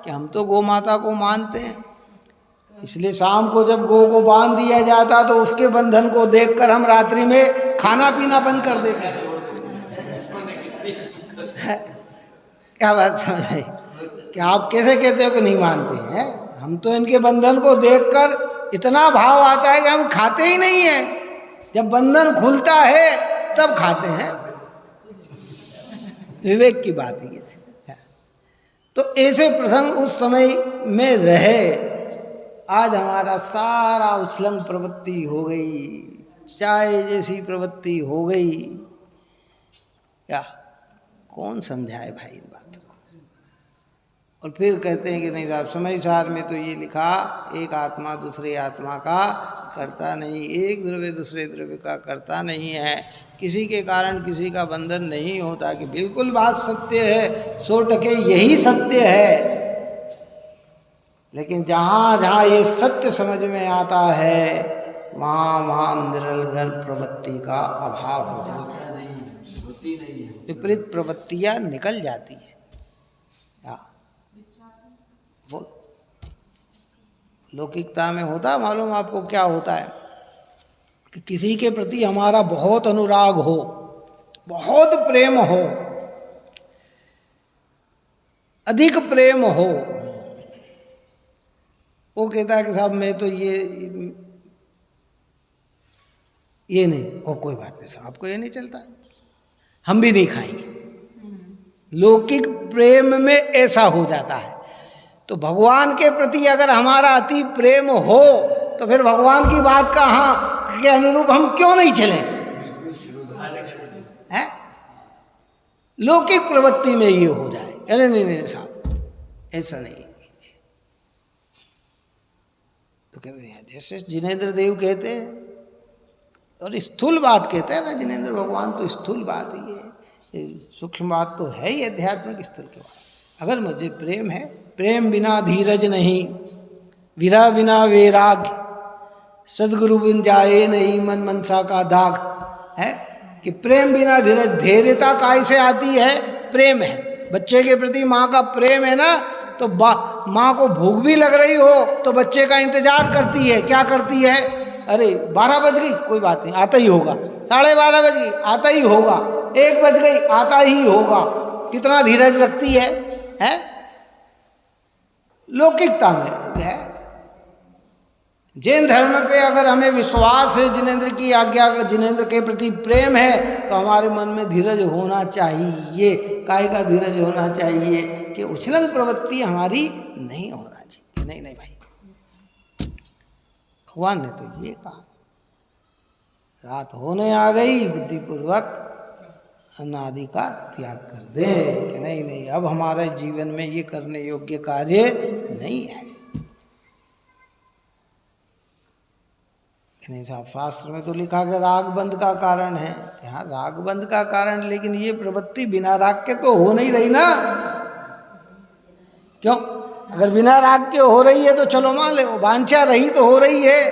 कि हम तो गौ माता को मानते हैं, इसलिए शाम को जब गौ को बांध दिया जाता तो उसके बंधन को देखकर हम रात्रि में खाना पीना बंद कर देते हैं। क्या बात समझ आई कि आप कैसे कहते हो कि नहीं मानते हैं? हम तो इनके बंधन को देखकर इतना भाव आता है कि हम खाते ही नहीं हैं, जब बंधन खुलता है तब खाते हैं। विवेक की बात ये थी। तो ऐसे प्रसंग उस समय में रहे। आज हमारा सारा उछलंग प्रवृत्ति हो गई, चाय जैसी प्रवृत्ति हो गई। क्या कौन समझाए भाई इन बातों को? और फिर कहते हैं कि नहीं साहब, समय सार में तो ये लिखा, एक आत्मा दूसरे आत्मा का करता नहीं, एक द्रव्य दूसरे द्रव्य का करता नहीं है, किसी के कारण किसी का बंधन नहीं होता। कि बिल्कुल बात सत्य है, 100% यही सत्य है। लेकिन जहाँ जहाँ ये सत्य समझ में आता है, वहाँ निरलगर प्रवृत्ति का अभाव हो जाता है, विपरीत प्रवृत्तियाँ निकल जाती है। वो लौकिकता में होता मालूम आपको क्या होता है कि किसी के प्रति हमारा बहुत अनुराग हो, बहुत प्रेम हो, अधिक प्रेम हो, वो कहता है कि साहब मैं तो ये नहीं, वो कोई बात नहीं साहब, आपको ये नहीं चलता, हम भी नहीं खाएंगे। लौकिक प्रेम में ऐसा हो जाता है। तो भगवान के प्रति अगर हमारा अति प्रेम हो तो फिर भगवान की बात का हाँ के अनुरूप हम क्यों नहीं चलें? हैं? लौकिक प्रवृत्ति में ये हो जाए, अरे नहीं साहब ऐसा नहीं। तो कहते हैं जैसे जिनेंद्र देव कहते हैं, और स्थूल बात कहते हैं ना जिनेंद्र भगवान, तो स्थूल बात ही है, सूक्ष्म बात तो है ही आध्यात्मिक स्थूल के बात। अगर मुझे प्रेम है, प्रेम बिना धीरज नहीं, विरह बिना वैराग्य, सदगुरु बिन जाए नहीं मन मनसा का दाग, है कि प्रेम बिना धीरज। धैर्यता कैसे आती है? प्रेम है। बच्चे के प्रति माँ का प्रेम है ना, तो माँ को भूख भी लग रही हो तो बच्चे का इंतजार करती है। क्या करती है? अरे 12 बज गई, कोई बात नहीं, आता ही होगा, 12:30 बज गई, आता ही होगा, 1 बज गई, आता ही होगा। कितना धीरज रखती है? लौकिकता में है। जैन धर्म पे अगर हमें विश्वास है, जिनेंद्र की आज्ञा, जिनेंद्र के प्रति प्रेम है, तो हमारे मन में धीरज होना चाहिए। काय का धीरज होना चाहिए कि उछलंग प्रवृत्ति हमारी नहीं होना चाहिए। नहीं भाई, भगवान ने तो ये कहा, रात होने आ गई, बुद्धिपूर्वक अनादि का त्याग कर दे, कि नहीं अब हमारे जीवन में ये करने योग्य कार्य नहीं है। नहीं साहब, शास्त्र में तो लिखा कि राग बंध का कारण है। हाँ, राग बंध का कारण, लेकिन ये प्रवृत्ति बिना राग के तो हो नहीं रही ना। क्यों? अगर बिना राग के हो रही है तो चलो मान ले, वांछा रही तो हो रही है।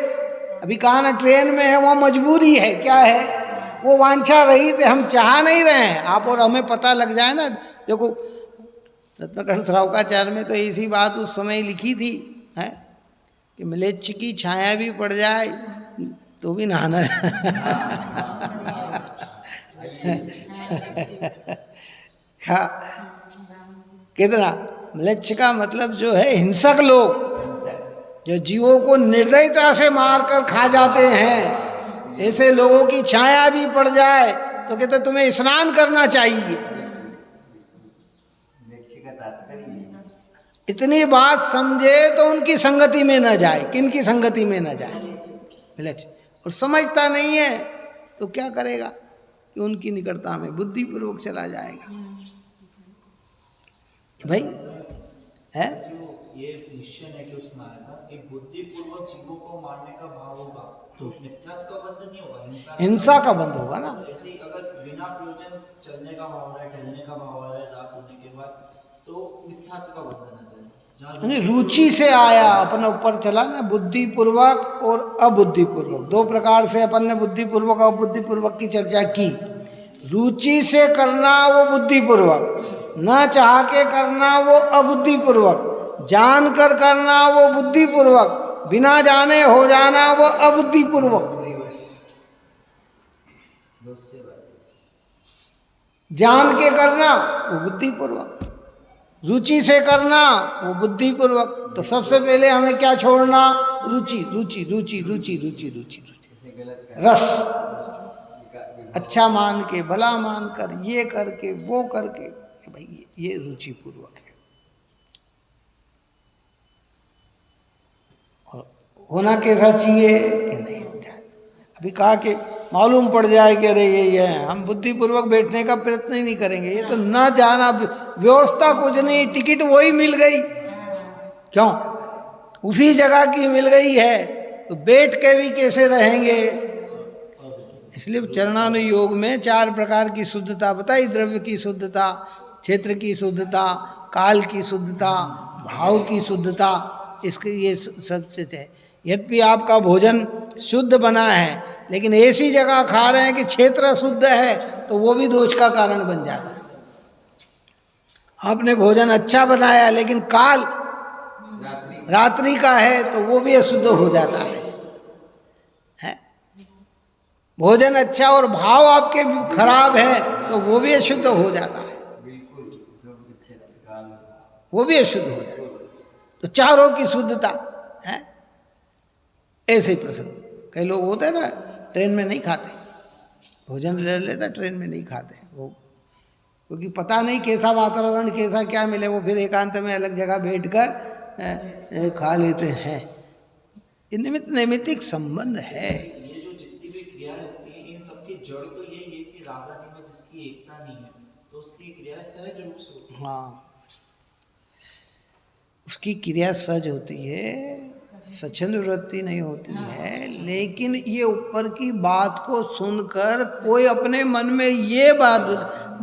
अभी कहा ना ट्रेन में है, वो मजबूरी है। क्या है? वो वांछा रही तो हम चाह नहीं रहे हैं। आप और हमें पता लग जाए ना। देखो रत्नकंठ श्रावकाचार्य में तो ऐसी बात उस समय लिखी थी, है कि म्लेच्छ की छाया भी पड़ जाए तो भी नहाना हाँ, कितना म्लेच्छ का मतलब जो है हिंसक लोग, जो जीवों को निर्दयता से मारकर खा जाते हैं, ऐसे लोगों की छाया भी पड़ जाए तो कहते तुम्हें स्नान करना चाहिए। इतनी बात समझे तो उनकी संगति में न जाए। किन की संगति में न जाए? मिलच। और समझता नहीं है तो क्या करेगा कि उनकी निकटता में बुद्धिपूर्वक चला जाएगा। भाई है ये निश्चय है कि उसमें आएगा कि बुद्धिपूर्वक जीवों को मारने का भाव होगा तो मिथ्यात्व का बंध नहीं होगा, हिंसा का बंध होगा ना। ऐसे ही अगर बिना प्रयोजन चलने का भाव है, टहलने का भाव है रात होने के बाद, तो मिथ्यात्व का बंधन आ जाए। रुचि से आया अपने ऊपर चला ना, बुद्धिपूर्वक और अबुद्धिपूर्वक, दो प्रकार से अपन ने बुद्धिपूर्वक और अबुद्धिपूर्वक की चर्चा की। रुचि से करना वो बुद्धिपूर्वक, न चाह के करना वो अबुद्धिपूर्वक, जान कर करना वो बुद्धिपूर्वक, बिना जाने हो जाना वो अबुद्धिपूर्वक। जान के करना वो बुद्धिपूर्वक, रुचि से करना वो बुद्धिपूर्वक। तो सबसे पहले हमें क्या छोड़ना? रुचि रुचि रुचि रुचि रुचि रुचि रुचि, रस अच्छा मान के, भला मान कर, ये करके वो करके, भाई ये रुचि पूर्वक है। और होना कैसा चाहिए कि नहीं? अभी कहा कि मालूम पड़ जाए कि अरे ये है, हम बुद्धिपूर्वक बैठने का प्रयत्न ही नहीं करेंगे। ये तो ना जाना, व्यवस्था कुछ नहीं, टिकट वही मिल गई, क्यों उसी जगह की मिल गई है, तो बैठ के भी कैसे रहेंगे? इसलिए चरणानुयोग में 4 प्रकार की शुद्धता बताई। द्रव्य की शुद्धता, क्षेत्र की शुद्धता, काल की शुद्धता, भाव की शुद्धता, इसके ये सब से है। यद्यपि आपका भोजन शुद्ध बना है, लेकिन ऐसी जगह खा रहे हैं कि क्षेत्र अशुद्ध है, तो वो भी दोष का कारण बन जाता है। आपने भोजन अच्छा बनाया लेकिन काल रात्रि का है, तो वो भी अशुद्ध हो जाता है। भोजन अच्छा और भाव आपके खराब है, तो वो भी अशुद्ध हो जाता है, वो भी अशुद्ध हो जाता है। तो चारों की शुद्धता है। ऐसे प्रसंग कई लोग होते हैं ना, ट्रेन में नहीं खाते, भोजन ले लेता, ट्रेन में नहीं खाते वो, क्योंकि पता नहीं कैसा वातावरण, कैसा क्या मिले, वो फिर एकांत में अलग जगह बैठकर खा लेते हैं। ये निमित्त नैमित्तिक संबंध है। ये जो जितनी भी क्रियाएं होती है, इन सबकी जड़ तो यही है कि राग आदि में जिसकी एकता नहीं है, तो उसकी क्रिया सहज रूप से होती है। हाँ, उसकी क्रिया सहज होती है, स्वच्छंद वृत्ति नहीं होती है। लेकिन ये ऊपर की बात को सुनकर कोई अपने मन में ये बात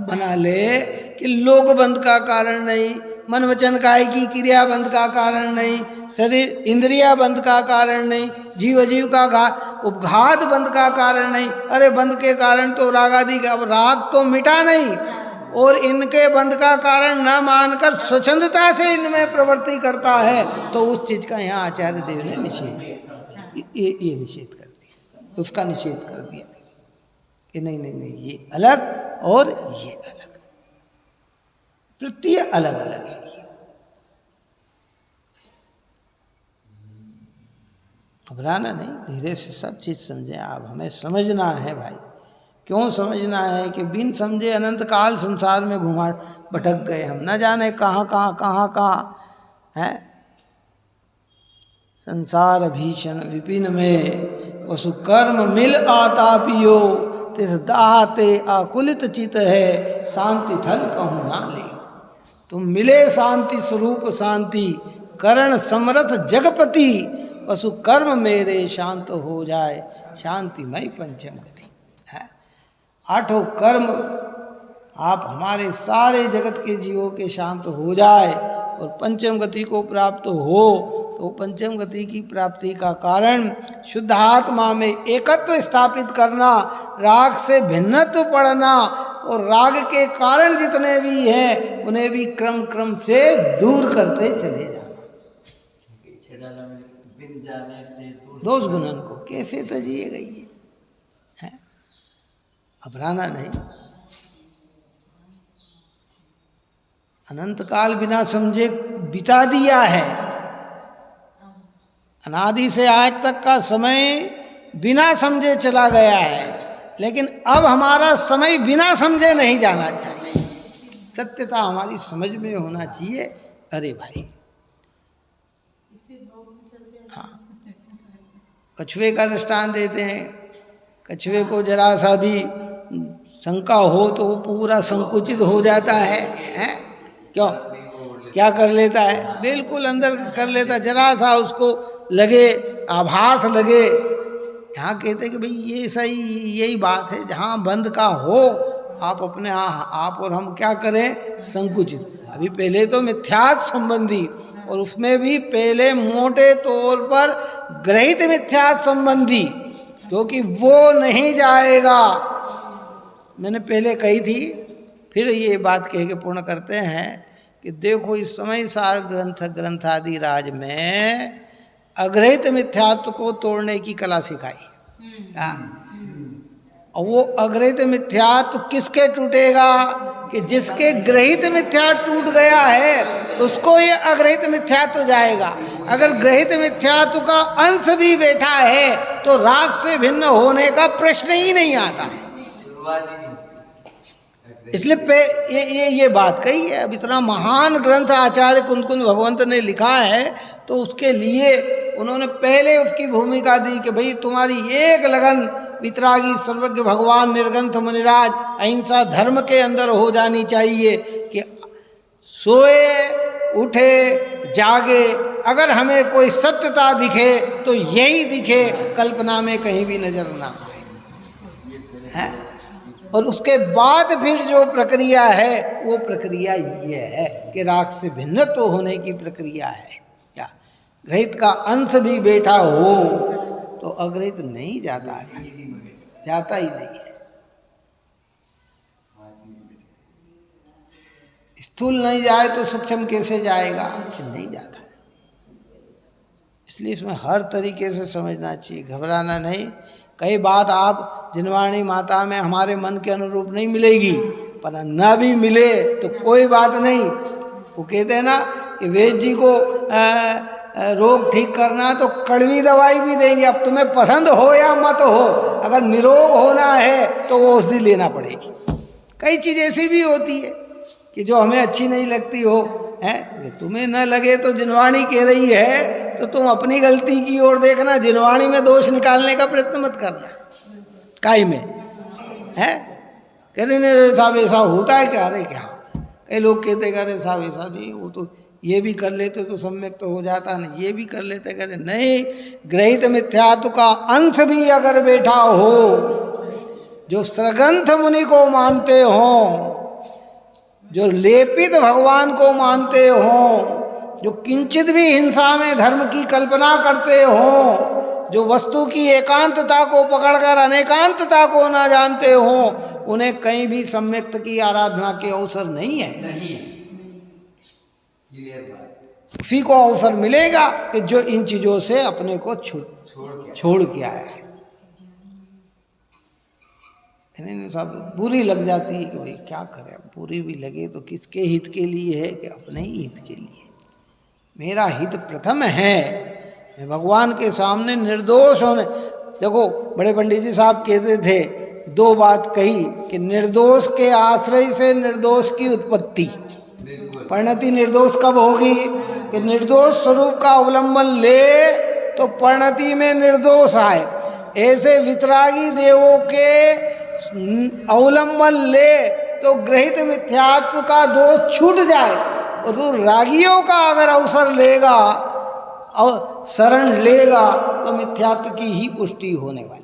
बना ले कि लोक बंध का कारण नहीं, मन वचन काय की क्रिया बंध का कारण नहीं, शरीर इंद्रिया बंध का कारण नहीं, जीव जीव का उपघात बंध का कारण नहीं। अरे बंध के कारण तो राग आदि का, राग तो मिटा नहीं, और इनके बंध का कारण न मानकर स्वच्छंदता से इनमें प्रवृत्ति करता है, तो उस चीज का यहाँ आचार्य देव ने निषेध किया। ये निषेध कर दिया, उसका निषेध कर दिया कि नहीं नहीं नहीं, ये अलग और ये अलग, प्रत्यय अलग अलग है। घबराना नहीं, धीरे से सब चीज समझे आप। हमें समझना है भाई। क्यों समझना है? कि बिन समझे अनंत काल संसार में घुमा भटक गए हम, न जाने कहाँ कहाँ कहाँ कहाँ है। संसार भीषण विपिन में वसु कर्म मिल आता पियो, तिस दाहते आकुलित चित है, शांति थल कहूँ ना ले। तुम मिले शांति स्वरूप शांति, करण समरथ जगपति, वसु कर्म मेरे शांत हो जाए, शांतिमय पंचम गति। आठों कर्म आप हमारे सारे जगत के जीवों के शांत हो जाए और पंचम गति को प्राप्त हो, तो पंचम गति की प्राप्ति का कारण शुद्ध आत्मा में एकत्व स्थापित करना, राग से भिन्नत्व पढ़ना, और राग के कारण जितने भी हैं उन्हें भी क्रम क्रम से दूर करते चले जाना। दोष गुणन को कैसे तजिए गई है, घबराना नहीं। अनंत काल बिना समझे बिता दिया है, अनादि से आज तक का समय बिना समझे चला गया है, लेकिन अब हमारा समय बिना समझे नहीं जाना चाहिए। सत्यता हमारी समझ में होना चाहिए। अरे भाई, हाँ, कछुए का दृष्टांत देते हैं। कछुए को जरा सा भी शंका हो तो वो पूरा संकुचित हो जाता है, हैं? क्यों? क्या कर लेता है? बिल्कुल अंदर कर लेता है। जरा सा उसको लगे, आभास लगे। यहाँ कहते हैं कि भाई ये सही, यही बात है, जहाँ बंद का हो आप अपने आप और हम क्या करें? संकुचित। अभी पहले तो मिथ्यात्व संबंधी, और उसमें भी पहले मोटे तौर पर ग्रहित मिथ्यात्व संबंधी, क्योंकि वो नहीं जाएगा। मैंने पहले कही थी, फिर ये बात कह के पूर्ण करते हैं कि देखो इस समय सार ग्रंथ आदि राज में अग्रहित मिथ्यात्व को तोड़ने की कला सिखाई। हाँ, और वो अग्रहित मिथ्यात्व किसके टूटेगा? कि जिसके ग्रहित मिथ्यात्व टूट गया है उसको ये अग्रहित मिथ्यात्व जाएगा। अगर ग्रहित मिथ्यात्व का अंश भी बैठा है तो राग से भिन्न होने का प्रश्न ही नहीं आता है। इसलिए ये बात कही है। अब इतना महान ग्रंथ आचार्य कुंद भगवंत ने लिखा है, तो उसके लिए उन्होंने पहले उसकी भूमिका दी कि भाई तुम्हारी एक लगन वितरागी सर्वज्ञ भगवान निर्ग्रंथ मुनिराज अहिंसा धर्म के अंदर हो जानी चाहिए कि सोए उठे जागे अगर हमें कोई सत्यता दिखे तो यही दिखे, कल्पना में कहीं भी नजर ना आए। और उसके बाद फिर जो प्रक्रिया है वो प्रक्रिया ये है कि राग से भिन्नत्व होने की प्रक्रिया है। क्या ग्रहित का अंश भी बैठा हो तो अग्रहित नहीं जाता है, जाता ही नहीं है। स्थूल नहीं जाए तो सूक्ष्म कैसे जाएगा? नहीं जाता है। इसलिए इसमें हर तरीके से समझना चाहिए, घबराना नहीं। कई बात आप जिनवाणी माता में हमारे मन के अनुरूप नहीं मिलेगी, पर न भी मिले तो कोई बात नहीं। वो कहते हैं ना कि वैद्य जी को रोग ठीक करना तो कड़वी दवाई भी देंगे, अब तुम्हें पसंद हो या मत हो, अगर निरोग होना है तो वो औषधि लेना पड़ेगी। कई चीज़ ऐसी भी होती है कि जो हमें अच्छी नहीं लगती हो, है तुम्हें न लगे तो जिनवाणी कह रही है तो तुम अपनी गलती की ओर देखना, जिनवाणी में दोष निकालने का प्रयत्न मत करना। काई में है कह रहे नहीं साहब ऐसा होता है क्या? अरे क्या, कई लोग कहते हैं अरे साहब ऐसा नहीं, वो तो ये भी कर लेते तो सम्यक तो हो जाता नहीं, ये भी कर लेते, कहते नहीं। ग्रहित मिथ्यात्व का अंश भी अगर बैठा हो, जो सरग्रंथ मुनि को मानते हो, जो लेपित भगवान को मानते हो, जो किंचित भी हिंसा में धर्म की कल्पना करते हो, जो वस्तु की एकांतता को पकड़कर अनेकांतता को ना जानते हो, उन्हें कहीं भी सम्यक्त की आराधना के अवसर नहीं है। उसी को अवसर मिलेगा कि जो इन चीजों से अपने को छोड़ के आया है। नहीं साहब बुरी लग जाती है कि भाई क्या करें, बुरी भी लगे तो किसके हित के लिए है? कि अपने ही हित के लिए। मेरा हित प्रथम है, मैं भगवान के सामने निर्दोष होने। देखो बड़े पंडित जी साहब कहते थे, दो बात कही कि निर्दोष के आश्रय से निर्दोष की उत्पत्ति, परिणति निर्दोष कब होगी? कि निर्दोष स्वरूप का अवलंबन ले तो परिणति में निर्दोष आए। ऐसे वितरागी देवों के अवलंबन ले तो ग्रहित मिथ्यात्व का दोष छूट जाए, और तो रागियों का अगर अवसर लेगा और शरण लेगा तो मिथ्यात्व की ही पुष्टि होने वाली।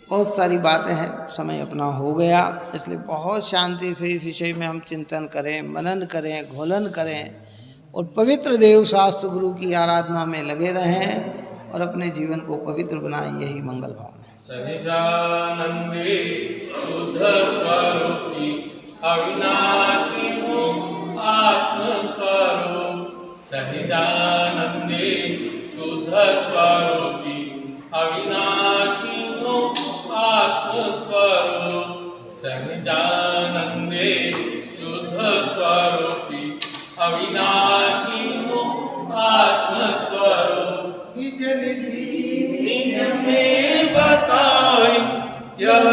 बहुत सारी बातें हैं, समय अपना हो गया, इसलिए बहुत शांति से इस विषय में हम चिंतन करें, मनन करें, घोलन करें और पवित्र देव शास्त्र गुरु की आराधना में लगे रहें और अपने जीवन को पवित्र बनाएं। यही मंगल भावना है। सहजानंदे शुद्ध स्वरूपी अविनाशी आत्मस्वरूप, सहजानंदे शुद्ध स्वरूपी अविनाशी आत्मस्वरूप, सहजानंदे शुद्ध स्वरूपी अविनाशी ने बताई यह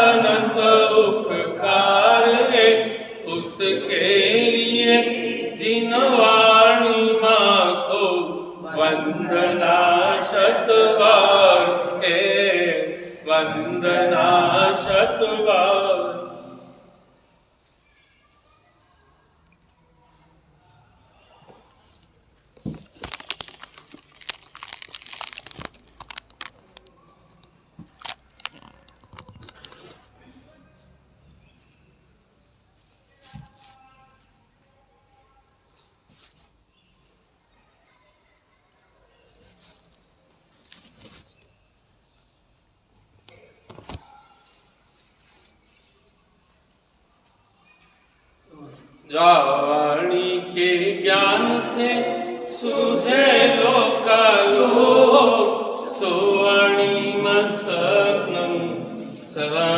अनंत उपकार है उसके लिए जिन वाणी माँ को वंदना शतबार है वंदना शतबार। वाणी के ज्ञान से सूझे लोकालोक सोवाणी मस्तकं सदा